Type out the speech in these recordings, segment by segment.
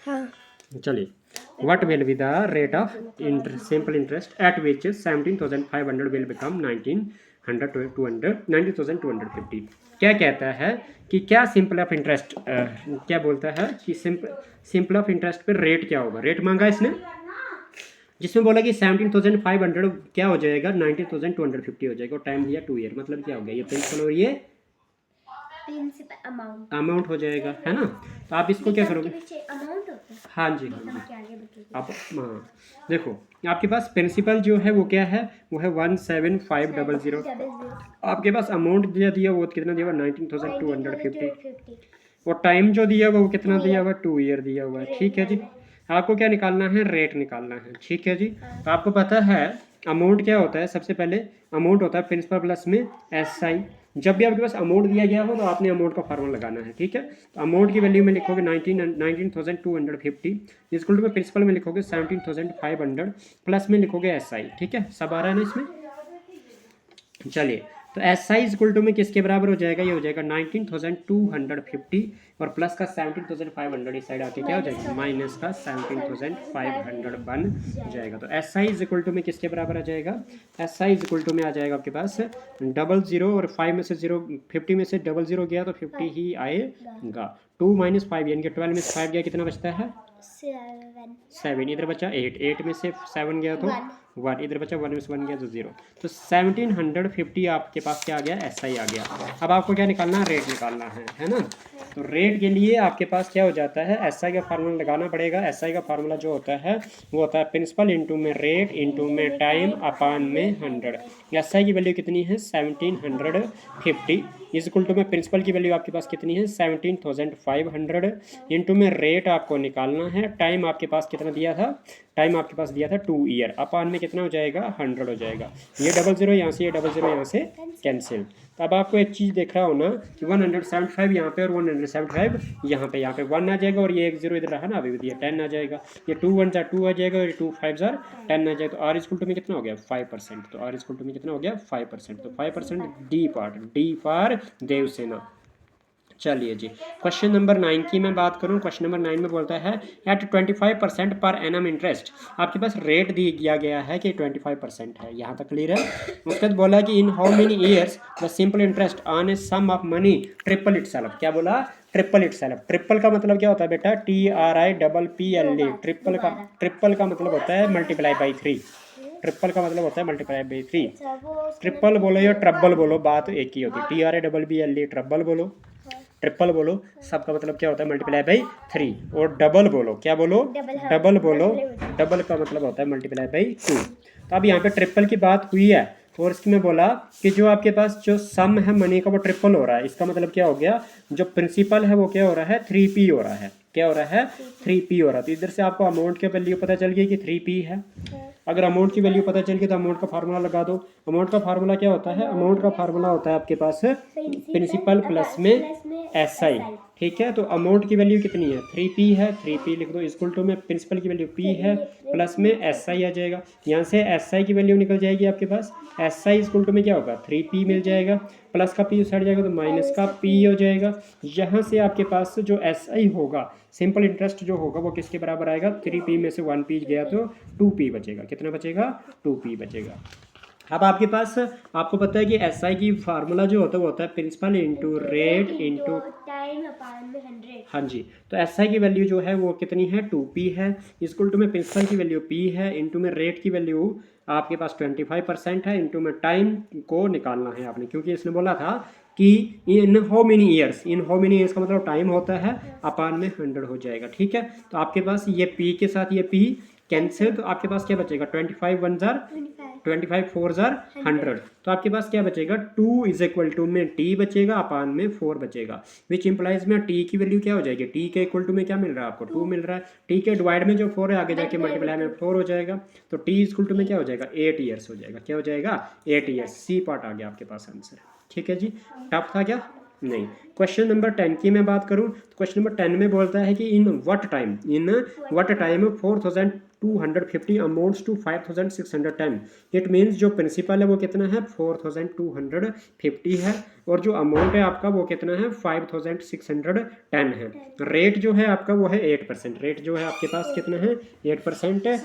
हाँ। चलिए, what will be the rate of simple interest eight which 17,500 will become 19,250। क्या कहता है कि क्या सिंपल ऑफ इंटरेस्ट क्या बोलता है कि सिंपल ऑफ इंटरेस्ट पे रेट क्या होगा। रेट मांगा इसने, जिसमें बोला कि 17,500 क्या हो जाएगा 19,250 हो जाएगा और टाइम दिया 2 ईयर। मतलब क्या हो गया, ये प्रिंसिपल और ये प्रिंसिपल अमाउंट हो जाएगा, है ना। तो आप इसको क्या करोगे, अमाउंट होता है। हाँ जी हाँ जी। आप हाँ देखो, आपके पास प्रिंसिपल जो है वो क्या है, वो है 17,500। आपके पास अमाउंट दिया दिया वो कितना दिया हुआ 19,250 और टाइम जो दिया हुआ वो कितना दिया हुआ 2 ईयर दिया हुआ है। ठीक है जी, आपको क्या निकालना है, रेट निकालना है। ठीक है जी, तो आपको पता है अमाउंट क्या होता है। सबसे पहले अमाउंट होता है प्रिंसिपल प्लस में एस आई। जब भी आपके पास अमाउंट दिया गया हो तो आपने अमाउंट का फार्मूला लगाना है। ठीक है, तो अमाउंट की वैल्यू में लिखोगे 19,250 इक्वल टू में प्रिंसिपल में लिखोगे 17,500 प्लस में लिखोगे एस आई। ठीक है, सब आ रहा है ना इसमें। चलिए, तो एस आई इक्वल टू में किसके बराबर हो जाएगा, ये हो जाएगा 19,250 और प्लस का 17,500 इस साइड आके क्या हो जाएगा माइनस का 17,500 बन जाएगा। तो एस आई इक्वल टू में किसके बराबर आ जाएगा, एस आई इक्वल टू में आ जाएगा आपके पास 00 और 5 में से 0 50 में से 00 गया तो 50 ही आएगा। 2 - 5 यानी कि 12 में से 5 गया, कितना बचता है 7। इधर बचा 8 में से 7 गया तो 1, इधर बचा 1 में से 1 गया तो 0। तो 1750 आपके पास क्या आ गया, एस आई आ गया। अब आपको क्या निकालना है, रेट निकालना है ना। तो रेट के लिए आपके पास क्या हो जाता है, एस आई का फार्मूला लगाना पड़ेगा। एस आई का फार्मूला जो होता है वो होता है प्रिंसिपल इंटू में रेट इंटू में टाइम अपान में 100। एस आई की वैल्यू कितनी है 1750 इज इक्वल टू में प्रिंसिपल की वैल्यू आपके पास कितनी है 17,500 इंटू में रेट आपको निकालना है। टाइम आपके पास कितना दिया था, टाइम आपके पास दिया था 2 ईयर। अपान में कितना हो जाएगा 100 हो जाएगा। ये 00 यहाँ से, ये 00 यहाँ से कैंसिल। तो अब आपको एक चीज़ देख रहा हो ना कि 175 यहाँ पे और 175 यहाँ पे 1 आ जाएगा और ये 1 0 इधर रहा ना, अभी भी 10 आ जाएगा। ये 2 1 जार 2 आ जाएगा और 2 5 जार 10 आ जाएगा। तो आर इक्वल टू में कितना हो गया 5%। तो आर इक्वल टू में कितना हो गया 5%। तो 5% D part, D for Devasena. चलिए जी, क्वेश्चन नंबर 9 की मैं बात करूं। क्वेश्चन नंबर 9 में बोलता है एट 25% पर एनम इंटरेस्ट। आपके पास रेट दिया गया है कि 25% है, यहाँ तक क्लियर है। उसके बाद बोला कि in how many years the simple interest on a sum of money triple itself. क्या बोला, ट्रिपल इटसेल्फ। ट्रिपल का मतलब क्या होता है बेटा, TRIPPLE। ट्रिपल का मतलब होता है मल्टीप्लाई बाई 3। ट्रिपल का मतलब होता है मल्टीप्लाई बाई 3। ट्रिपल बोलो या ट्रबल बोलो, बात एक ही होती है। TRABBLE ट्रबल बोलो, ट्रिपल बोलो, सबका मतलब क्या होता है मल्टीप्लाई बाई 3। और डबल बोलो, क्या बोलो, डबल बोलो, डबल का मतलब होता है मल्टीप्लाई बाई 2। तो अब यहाँ पे ट्रिपल की बात हुई है और इसकी में बोला कि जो आपके पास जो सम है मनी का वो ट्रिपल हो रहा है। इसका मतलब क्या हो गया, जो प्रिंसिपल है वो क्या हो रहा है 3P हो रहा है। क्या हो रहा है 3P हो रहा है। तो इधर से आपको अमाउंट की वैल्यू पता चल गई कि 3P है। अगर अमाउंट की वैल्यू पता चल गई तो अमाउंट का फार्मूला लगा दो। अमाउंट का फार्मूला क्या होता है, अमाउंट का फार्मूला होता है आपके पास प्रिंसिपल प्लस में एस आई। ठीक है, तो अमाउंट की वैल्यू कितनी है 3P है, 3P लिख दो इक्वल टू में प्रिंसिपल की वैल्यू P है प्लस में एस आई आ जाएगा। यहाँ से एस आई की वैल्यू निकल जाएगी आपके पास, एस आई इक्वल टू में क्या होगा 3P मिल जाएगा, प्लस का P उस साइड जाएगा तो माइनस का P हो जाएगा। यहाँ से आपके पास जो एस आई होगा सिंपल इंटरेस्ट जो होगा वो किसके बराबर आएगा, 3P में से 1P गया तो 2P बचेगा। कितना बचेगा 2P बचेगा। अब आपके पास आपको पता है कि एस आई की फार्मूला जो होता है वो होता है principal into rate into time upon में 100। हाँ जी, तो एस आई की वैल्यू जो है वो कितनी है 2P है इक्वल टू में प्रिंसिपल की वैल्यू P है इंटू में रेट की वैल्यू आपके पास 25% है इंटू में टाइम को निकालना है आपने, क्योंकि इसने बोला था कि in how many years, in how many years का मतलब टाइम होता है अपान में 100 हो जाएगा। ठीक है, तो आपके पास ये P के साथ ये P कैंसिल, तो आपके पास क्या बचेगा 25 1 जार 25 4 जार 100। तो आपके पास क्या बचेगा 2 इज इक्वल टू में T बचेगा अपान में 4 बचेगा, विच इंप्लाइज में T की वैल्यू क्या हो जाएगी, T के इक्वल टू में क्या मिल रहा है आपको 2 मिल रहा है। T के डिवाइड में जो 4 है आगे जाके मल्टीप्लाई में 4 हो जाएगा, तो T इक्वल टू में क्या हो जाएगा 8 ईयर्स हो जाएगा। क्या हो जाएगा 8 ईयर्स। सी पार्ट आ गया आपके पास आंसर। ठीक है जी, टफ था क्या, नहीं। क्वेश्चन नंबर 10 की मैं बात करूं तो क्वेश्चन नंबर 10 में बोलता है कि in what time 4000 4250 amounts to 5610। It means जो प्रिंसिपल है वो कितना है 4250 है और जो अमाउंट है आपका वो कितना है 5610 है। रेट जो है आपका वो है 8%। रेट जो है आपके पास कितना है 8% है।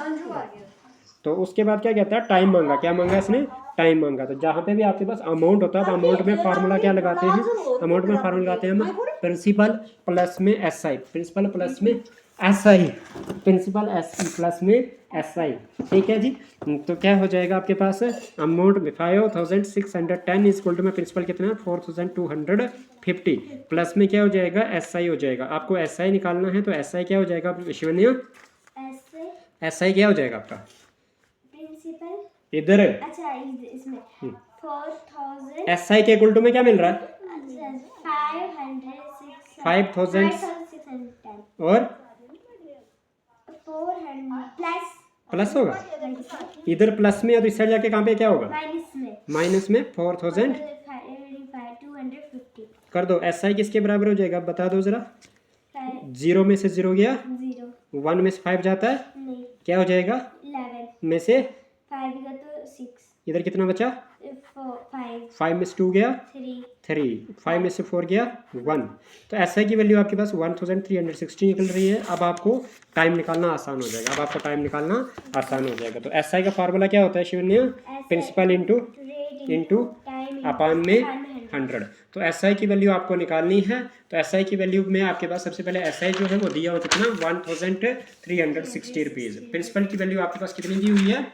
तो उसके बाद क्या कहता है टाइम मांगा। क्या मांगा इसने टाइम मांगा। तो जहाँ पे भी आपके पास अमाउंट होता है तो अमाउंट में फार्मूला क्या लगाते हैं अमाउंट में फार्मूला लगाते हैं हम प्रिंसिपल प्लस में एस आई। प्रिंसिपल प्लस में S I. Principal S plus में एस आई। ठीक है जी। तो क्या हो जाएगा आपके पास अमाउंट 5610 इज इक्वल टू में प्रिंसिपल कितना है 4250 प्लस में क्या हो जाएगा एस आई हो जाएगा। आपको एस आई निकालना है तो एस आई क्या हो जाएगा शिवन्या एस आई क्या हो जाएगा आपका प्रिंसिपल इधर अच्छा इसमें 4000 एस आई के इक्वल टू में क्या मिल रहा है 5610 और 400 प्लस प्लस होगा इधर प्लस में और इस साइड जाके कहाँ पे क्या होगा माइनस में 4250 कर दो। एस आई किसके बराबर हो जाएगा बता दो जरा। 0 में से 0 गया 1 में से 5 जाता है नहीं क्या हो जाएगा 11 में से 5 का तो 6 इधर कितना बचा 5 में से 2 गया 3 5 में से 4 गया 1। तो एस आई की वैल्यू आपके पास 1360 निकल रही है। अब आपको टाइम निकालना आसान हो जाएगा। अब आपको टाइम निकालना आसान हो जाएगा। तो एस आई का फार्मूला क्या होता है शिवन्या प्रिंसिपल इंटू अपान में 100। तो एस आई की वैल्यू आपको निकालनी है। तो एस आई की वैल्यू में आपके पास सबसे पहले एस आई जो है वो दिया हो कितना 1360 रुपीज़। प्रिंसिपल की वैल्यू आपके पास कितनी दी हुई है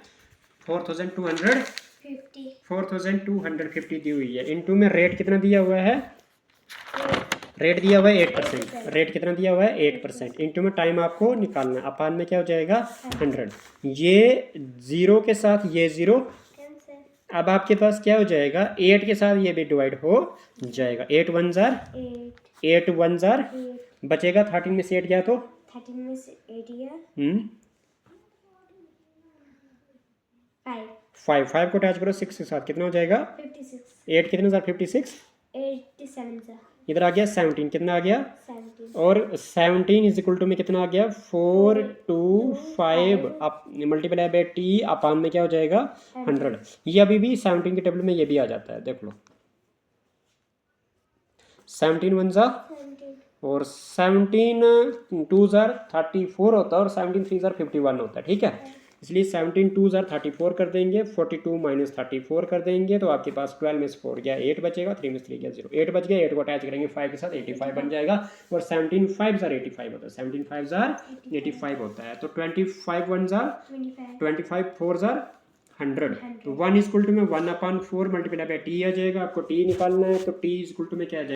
4250 दी हुई है। इनटू में रेट कितना दिया हुआ है रेट दिया हुआ है 8%। रेट कितना दिया हुआ है 8%। इनटू में टाइम आपको निकालना है। अपान में क्या हो जाएगा 100। ये 0 के साथ ये 0 अब आपके पास क्या हो जाएगा 8 के साथ ये भी डिवाइड हो जाएगा 8 1 जार 8 बचेगा 13 में से 8 गया तो 13 में से 8 गया 5 को अटैच करो 6 के साथ कितना हो जाएगा 56 8 कितने जार 56 87 इधर आ गया 17 कितना आ गया 17 और 17 इज इक्वल टू में कितना आ गया 425 आप मल्टीप्लाई बाय टी अपान में क्या हो जाएगा 100। ये अभी भी 17 के टेबल में ये भी आ जाता है देख लो 17 1 जार और 17 2 जार 34 होता है और 17 3 जार 51 होता है। ठीक है इसलिए 17 2 जार 34 कर देंगे 42 माइनस 34 कर देंगे तो आपके पास 12 में से 4 गया 8 बचेगा 3 में से 3 गया 0 8 बच गया 8 को अटैच करेंगे 5 के साथ 85 बन जाएगा और 17 5 जार 85 होता है 17 5 जार 85 होता है। तो 25 1 जार 25 4 जार 100 तो 1 इक्वल टू में 1/4 मल्टीप्लाई बाय टी आ जाएगा। आपको टी निकालना है तो टी इक्वल टू में क्या आ जाएगा